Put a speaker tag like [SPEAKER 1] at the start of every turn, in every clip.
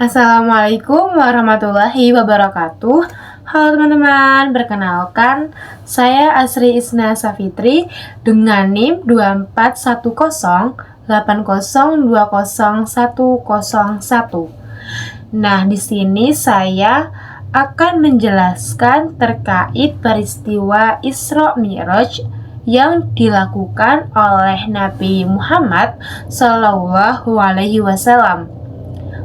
[SPEAKER 1] Assalamualaikum warahmatullahi wabarakatuh. Halo teman-teman, perkenalkan saya Asri Isna Safitri dengan NIM 241080201101. Nah, di sini saya akan menjelaskan terkait peristiwa Isra Mi'raj yang dilakukan oleh Nabi Muhammad SAW.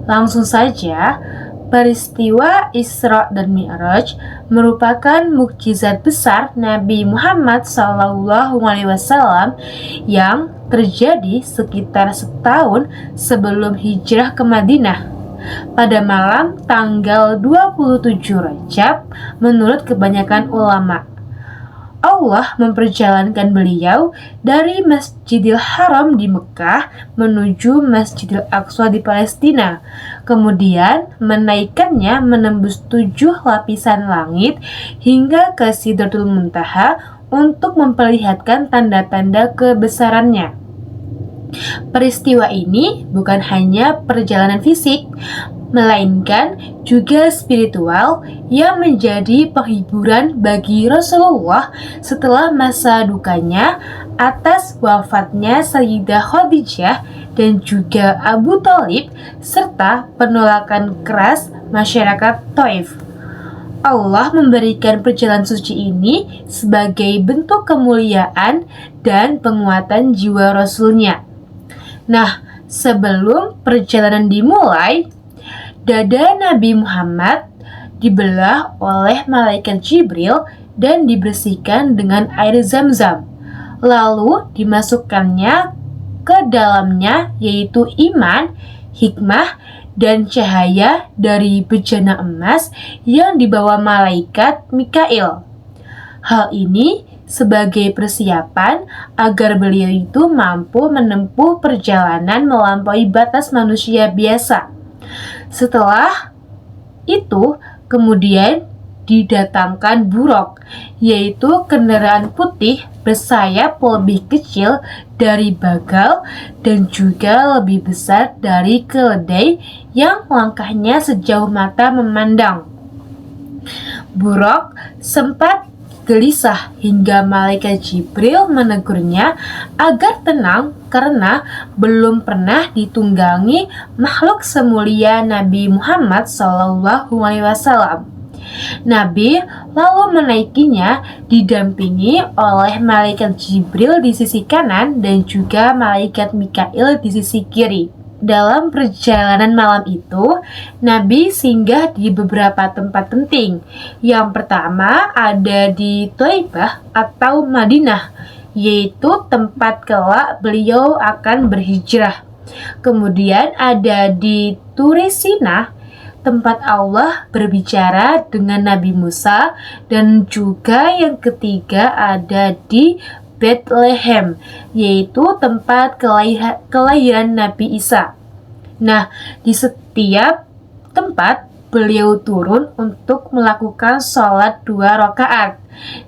[SPEAKER 1] Langsung saja, peristiwa Isra dan Mi'raj merupakan mukjizat besar Nabi Muhammad SAW yang terjadi sekitar setahun sebelum hijrah ke Madinah pada malam tanggal 27 Rajab menurut kebanyakan ulama. Allah memperjalankan beliau dari Masjidil Haram di Mekah menuju Masjidil Aqsa di Palestina, kemudian menaikkannya menembus 7 lapisan langit hingga ke Sidratul Muntaha untuk memperlihatkan tanda-tanda kebesarannya. Peristiwa ini bukan hanya perjalanan fisik, melainkan juga spiritual yang menjadi penghiburan bagi Rasulullah setelah masa dukanya atas wafatnya Sayyidah Khadijah dan juga Abu Thalib serta penolakan keras masyarakat Taif. Allah memberikan perjalanan suci ini sebagai bentuk kemuliaan dan penguatan jiwa Rasulnya. Nah, sebelum perjalanan dimulai, dada Nabi Muhammad dibelah oleh malaikat Jibril dan dibersihkan dengan air Zam-Zam. Lalu dimasukkannya ke dalamnya yaitu iman, hikmah, dan cahaya dari bejana emas yang dibawa malaikat Mikail. Hal ini sebagai persiapan agar beliau itu mampu menempuh perjalanan melampaui batas manusia biasa. Setelah itu, kemudian didatangkan buraq, yaitu kendaraan putih bersayap lebih kecil dari bagal dan juga lebih besar dari keledai yang langkahnya sejauh mata memandang. Buraq sempat gelisah hingga malaikat Jibril menegurnya agar tenang karena belum pernah ditunggangi makhluk semulia Nabi Muhammad SAW. Nabi lalu menaikinya didampingi oleh malaikat Jibril di sisi kanan dan juga malaikat Mikail di sisi kiri. Dalam perjalanan malam itu, Nabi singgah di beberapa tempat penting. Yang pertama ada di Thaibah atau Madinah, yaitu tempat kelak beliau akan berhijrah. Kemudian ada di Turi Sina, tempat Allah berbicara dengan Nabi Musa, dan juga yang ketiga ada di Bethlehem, yaitu tempat kelahiran Nabi Isa. Nah, di setiap tempat beliau turun untuk melakukan sholat 2 rakaat.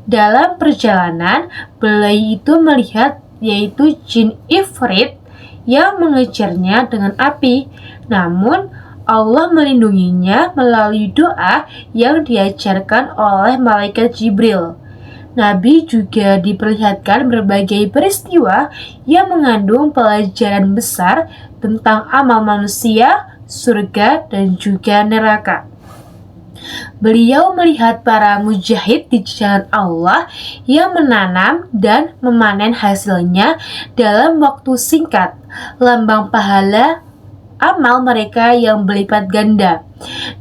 [SPEAKER 1] Dalam perjalanan, beliau itu melihat yaitu jin Ifrit yang mengejarnya dengan api. Namun, Allah melindunginya melalui doa yang diajarkan oleh malaikat Jibril. Nabi juga diperlihatkan berbagai peristiwa yang mengandung pelajaran besar tentang amal manusia, surga, dan juga neraka. Beliau melihat para mujahid di jalan Allah yang menanam dan memanen hasilnya dalam waktu singkat, lambang pahala amal mereka yang berlipat ganda.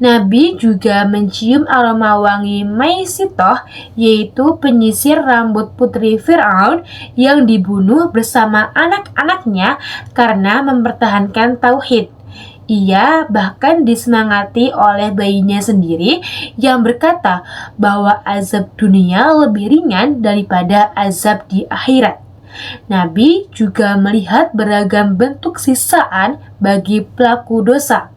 [SPEAKER 1] Nabi juga mencium aroma wangi Maisitoh, yaitu penyisir rambut putri Fir'aun yang dibunuh bersama anak-anaknya karena mempertahankan tauhid. Ia bahkan disemangati oleh bayinya sendiri yang berkata bahwa azab dunia lebih ringan daripada azab di akhirat. Nabi juga melihat beragam bentuk siksaan bagi pelaku dosa.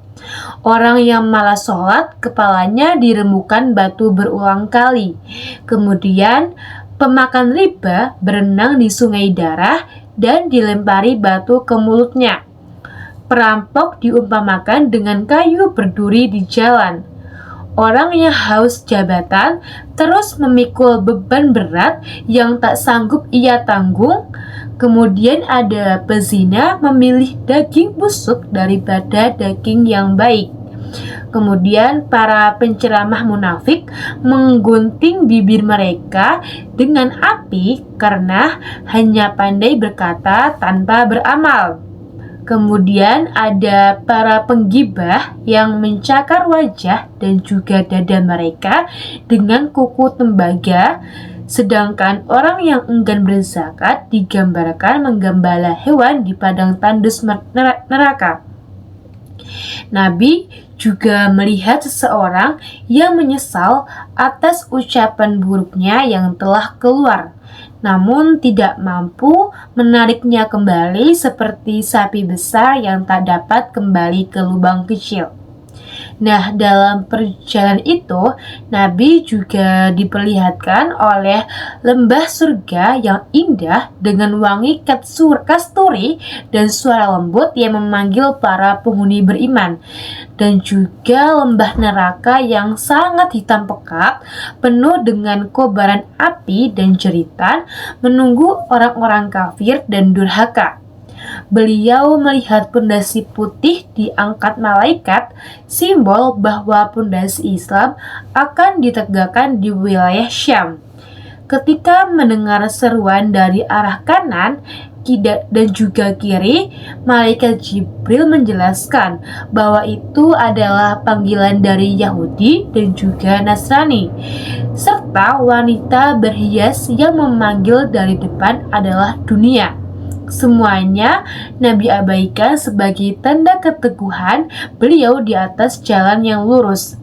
[SPEAKER 1] Orang yang malas sholat, kepalanya dirembukan batu berulang kali. Kemudian, pemakan riba berenang di sungai darah dan dilempari batu ke mulutnya. Perampok diumpamakan dengan kayu berduri di jalan. Orang yang haus jabatan terus memikul beban berat yang tak sanggup ia tanggung. Kemudian ada pezina memilih daging busuk daripada daging yang baik. Kemudian para penceramah munafik menggunting bibir mereka dengan api karena hanya pandai berkata tanpa beramal. Kemudian ada para penggibah yang mencakar wajah dan juga dada mereka dengan kuku tembaga, sedangkan orang yang enggan berzakat digambarkan menggembala hewan di padang tandus neraka. Nabi juga melihat seseorang yang menyesal atas ucapan buruknya yang telah keluar, namun tidak mampu menariknya kembali seperti sapi besar yang tak dapat kembali ke lubang kecil. Nah, dalam perjalanan itu, Nabi juga diperlihatkan oleh lembah surga yang indah dengan wangi kasturi dan suara lembut yang memanggil para penghuni beriman. Dan juga lembah neraka yang sangat hitam pekat, penuh dengan kobaran api dan jeritan, menunggu orang-orang kafir dan durhaka. Beliau melihat pondasi putih diangkat malaikat, simbol bahwa pondasi Islam akan ditegakkan di wilayah Syam. Ketika mendengar seruan dari arah kanan dan juga kiri, malaikat Jibril menjelaskan bahwa itu adalah panggilan dari Yahudi dan juga Nasrani, serta wanita berhias yang memanggil dari depan adalah dunia. Semuanya Nabi abaikan sebagai tanda keteguhan beliau di atas jalan yang lurus.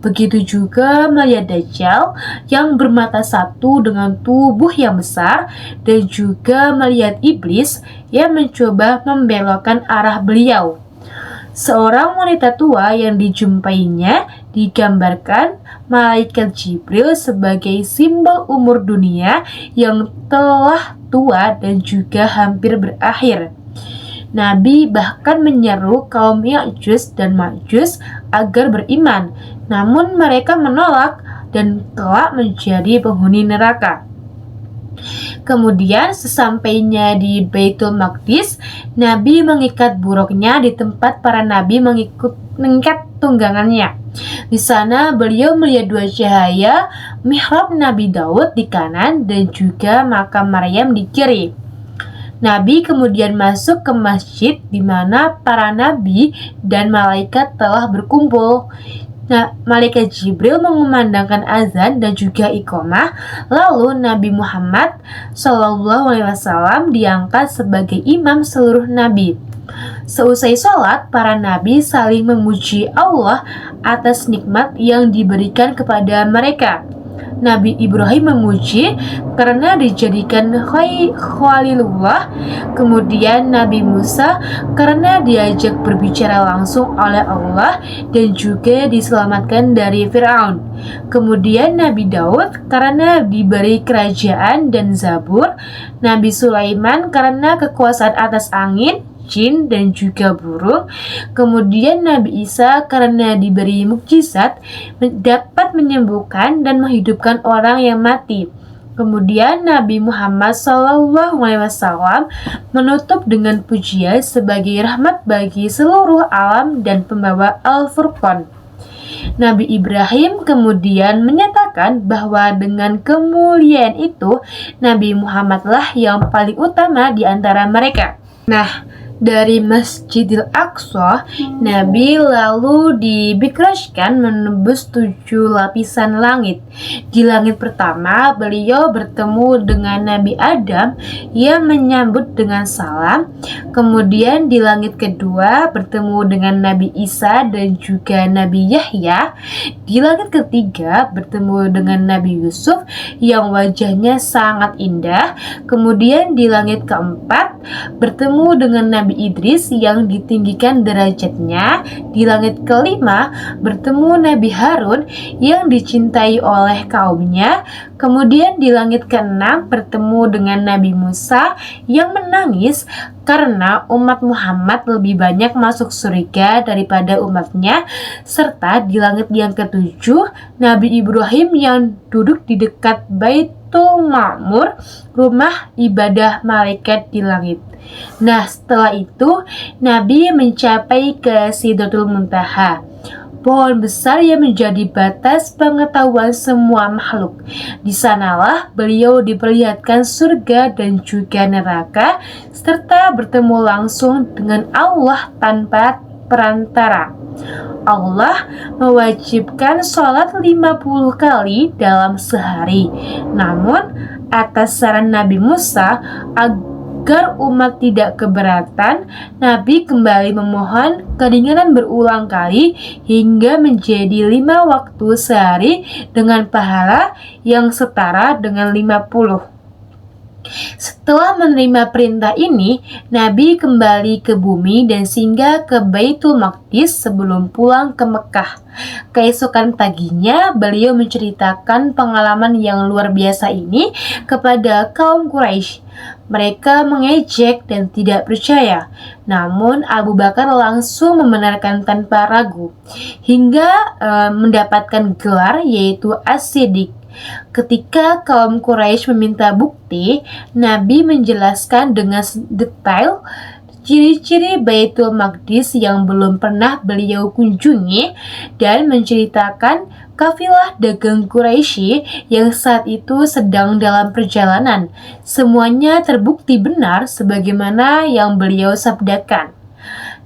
[SPEAKER 1] Begitu juga melihat Dajjal yang bermata satu dengan tubuh yang besar, dan juga melihat iblis yang mencoba membelokkan arah beliau. Seorang wanita tua yang dijumpainya digambarkan malaikat Jibril sebagai simbol umur dunia yang telah tua dan juga hampir berakhir. Nabi bahkan menyeru kaum Ya'juj dan Ma'juj agar beriman, namun mereka menolak dan kelak menjadi penghuni neraka. Kemudian sesampainya di Baitul Maqdis, Nabi mengikat buruknya di tempat para nabi mengikat tunggangannya. Di sana beliau melihat dua cahaya, mihrab Nabi Daud di kanan dan juga makam Maryam di kiri. Nabi kemudian masuk ke masjid di mana para nabi dan malaikat telah berkumpul. Nah, malaikat Jibril mengumandangkan azan dan juga iqamah, lalu Nabi Muhammad SAW diangkat sebagai imam seluruh nabi. Seusai sholat, para nabi saling memuji Allah atas nikmat yang diberikan kepada mereka. Nabi Ibrahim memuji karena dijadikan Khalilullah, kemudian Nabi Musa karena diajak berbicara langsung oleh Allah dan juga diselamatkan dari Fir'aun. Kemudian Nabi Daud karena diberi kerajaan dan Zabur, Nabi Sulaiman karena kekuasaan atas angin, jin dan juga burung. Kemudian Nabi Isa karena diberi mukjizat dapat menyembuhkan dan menghidupkan orang yang mati. Kemudian Nabi Muhammad SAW menutup dengan pujian sebagai rahmat bagi seluruh alam dan pembawa Al-Furqan. Nabi Ibrahim kemudian menyatakan bahwa dengan kemuliaan itu Nabi Muhammadlah yang paling utama di antara mereka. Nah, dari Masjidil Aqsa, Nabi lalu dibikrajkan menembus 7 lapisan langit. Di langit pertama, beliau bertemu dengan Nabi Adam yang menyambut dengan salam. Kemudian di langit kedua, bertemu dengan Nabi Isa dan juga Nabi Yahya. Di langit ketiga, bertemu dengan Nabi Yusuf yang wajahnya sangat indah. Kemudian di langit keempat, bertemu dengan Nabi Nabi Idris yang ditinggikan derajatnya. Di langit kelima bertemu Nabi Harun yang dicintai oleh kaumnya. Kemudian di langit keenam bertemu dengan Nabi Musa yang menangis karena umat Muhammad lebih banyak masuk surga daripada umatnya. Serta di langit yang ketujuh Nabi Ibrahim yang duduk di dekat Baitul Ma'mur, rumah ibadah malaikat di langit. Nah, setelah itu Nabi mencapai ke Sidratul Muntaha, pohon besar yang menjadi batas pengetahuan semua makhluk. Di sanalah beliau diperlihatkan surga dan juga neraka, serta bertemu langsung dengan Allah tanpa perantara. Allah mewajibkan sholat 50 kali dalam sehari. Namun, atas saran Nabi Musa, agar umat tidak keberatan, Nabi kembali memohon keringanan berulang kali hingga menjadi 5 waktu sehari dengan pahala yang setara dengan 50. Setelah menerima perintah ini, Nabi kembali ke bumi dan singgah ke Baitul Maqdis sebelum pulang ke Mekah. Keesokan paginya, beliau menceritakan pengalaman yang luar biasa ini kepada kaum Quraisy. Mereka mengejek dan tidak percaya. Namun Abu Bakar langsung membenarkan tanpa ragu, hingga mendapatkan gelar yaitu As-Siddiq. Ketika kaum Quraisy meminta bukti, Nabi menjelaskan dengan detail ciri-ciri Baitul Maqdis yang belum pernah beliau kunjungi dan menceritakan kafilah dagang Quraisy yang saat itu sedang dalam perjalanan. Semuanya terbukti benar sebagaimana yang beliau sabdakan.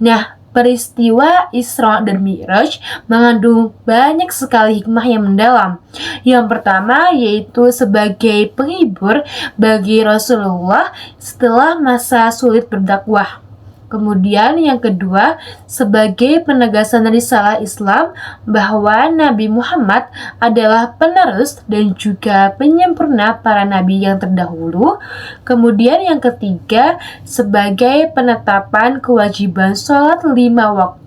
[SPEAKER 1] Nah, peristiwa Isra dan Mi'raj mengandung banyak sekali hikmah yang mendalam. Yang pertama yaitu sebagai penghibur bagi Rasulullah setelah masa sulit berdakwah. Kemudian yang kedua, sebagai penegasan risalah Islam bahwa Nabi Muhammad adalah penerus dan juga penyempurna para nabi yang terdahulu. Kemudian yang ketiga, sebagai penetapan kewajiban sholat 5 waktu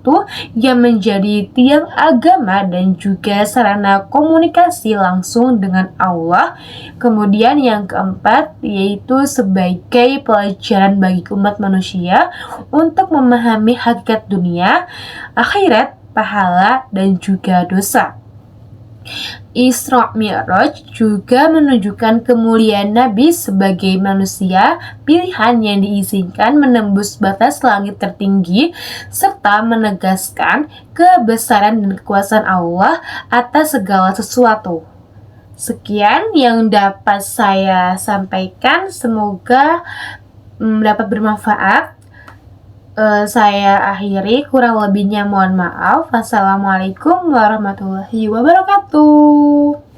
[SPEAKER 1] yang menjadi tiang agama dan juga sarana komunikasi langsung dengan Allah. Kemudian yang keempat, yaitu sebagai pelajaran bagi umat manusia untuk memahami hakikat dunia, akhirat, pahala, dan juga dosa. Isra Mi'raj juga menunjukkan kemuliaan Nabi sebagai manusia pilihan yang diizinkan menembus batas langit tertinggi, serta menegaskan kebesaran dan kekuasaan Allah atas segala sesuatu. Sekian yang dapat saya sampaikan, semoga dapat bermanfaat. Saya akhiri, kurang lebihnya mohon maaf. Wassalamualaikum warahmatullahi wabarakatuh.